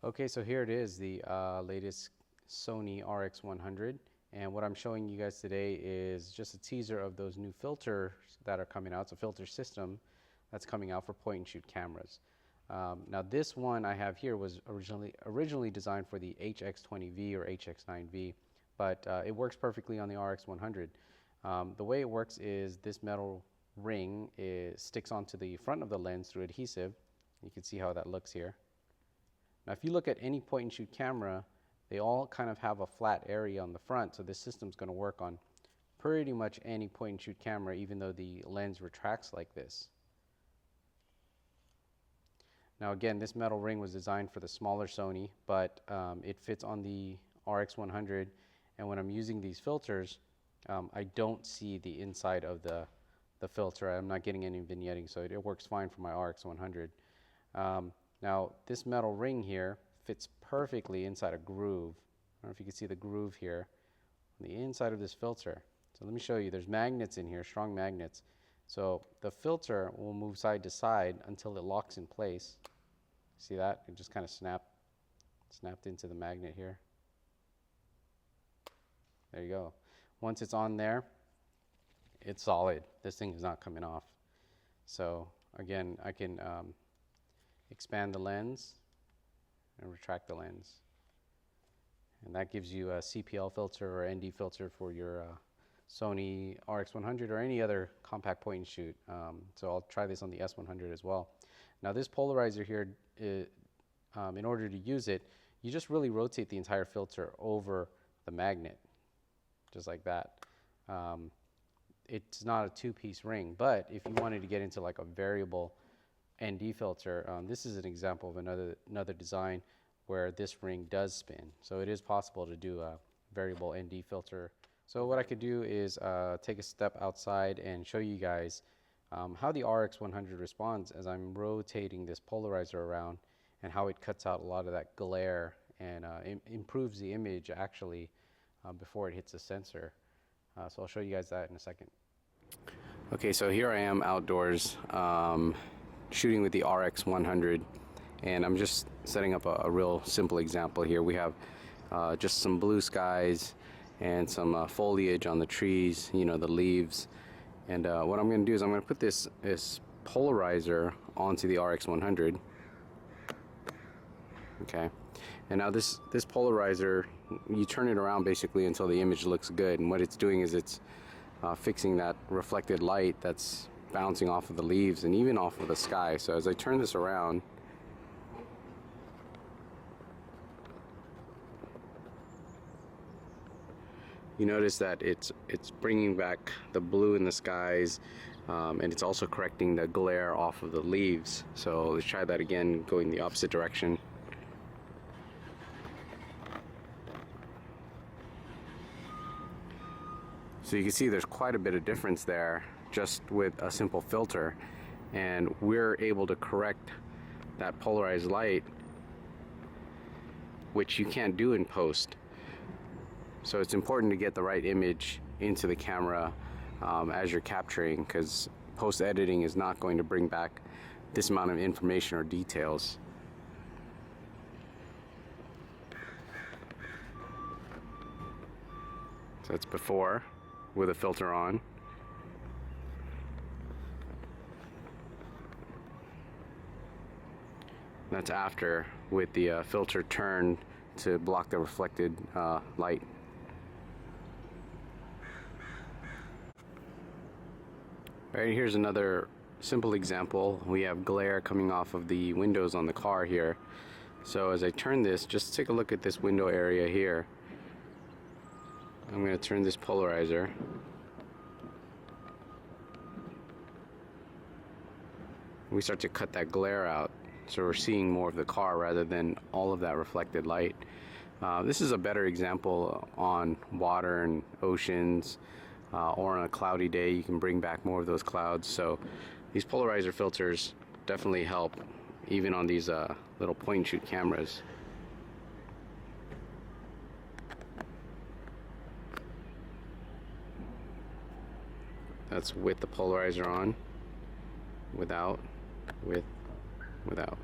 Okay, so here it is, the latest Sony RX100. And what I'm showing you guys today is just a teaser of those new filters that are coming out. It's a filter system that's coming out for point and shoot cameras. Now this one I have here was originally designed for the HX20V or HX9V, but it works perfectly on the RX100. The way it works is this metal ring sticks onto the front of the lens through adhesive. You can see how that looks here. Now, if you look at any point and shoot camera, they all kind of have a flat area on the front, so this system's going to work on pretty much any point and shoot camera, even though the lens retracts like this. Now again, this metal ring was designed for the smaller Sony, but it fits on the RX100, and when I'm using these filters, I don't see the inside of the filter. I'm not getting any vignetting, so it works fine for my RX100. Now, this metal ring here fits perfectly inside a groove. I don't know if you can see the groove here on the inside of this filter. So let me show you. There's magnets in here, strong magnets. So the filter will move side to side until it locks in place. See that? It just kind of snapped into the magnet here. There you go. Once it's on there, it's solid. This thing is not coming off. So again, I can expand the lens and retract the lens, and that gives you a CPL filter or ND filter for your Sony RX100 or any other compact point and shoot. So I'll try this on the S100 as well. Now this polarizer here, in order to use it, you just really rotate the entire filter over the magnet, just like that. It's not a two-piece ring, but if you wanted to get into like a variable ND filter, this is an example of another design where this ring does spin. So it is possible to do a variable ND filter. So what I could do is take a step outside and show you guys how the RX100 responds as I'm rotating this polarizer around, and how it cuts out a lot of that glare and improves the image actually before it hits the sensor. So I'll show you guys that in a second. Okay, so here I am outdoors shooting with the RX100, and I'm just setting up a real simple example here. We have just some blue skies and some foliage on the trees, you know, the leaves. And what I'm going to do is I'm going to put this polarizer onto the RX100. Okay, and now this polarizer, you turn it around basically until the image looks good, and what it's doing is it's fixing that reflected light that's bouncing off of the leaves and even off of the sky. So as I turn this around, you notice that it's bringing back the blue in the skies, and it's also correcting the glare off of the leaves. So let's try that again, going the opposite direction. So you can see there's quite a bit of difference there just with a simple filter, and we're able to correct that polarized light, which you can't do in post. So it's important to get the right image into the camera as you're capturing, because post editing is not going to bring back this amount of information or details. So it's before with a filter on. That's after with the filter turned to block the reflected light. Alright, here's another simple example. We have glare coming off of the windows on the car here. So as I turn this, just take a look at this window area here. I'm going to turn this polarizer. We start to cut that glare out, so we're seeing more of the car rather than all of that reflected light. This is a better example on water and oceans, or on a cloudy day. You can bring back more of those clouds. So these polarizer filters definitely help, even on these little point and shoot cameras. That's with the polarizer on, without, with, without.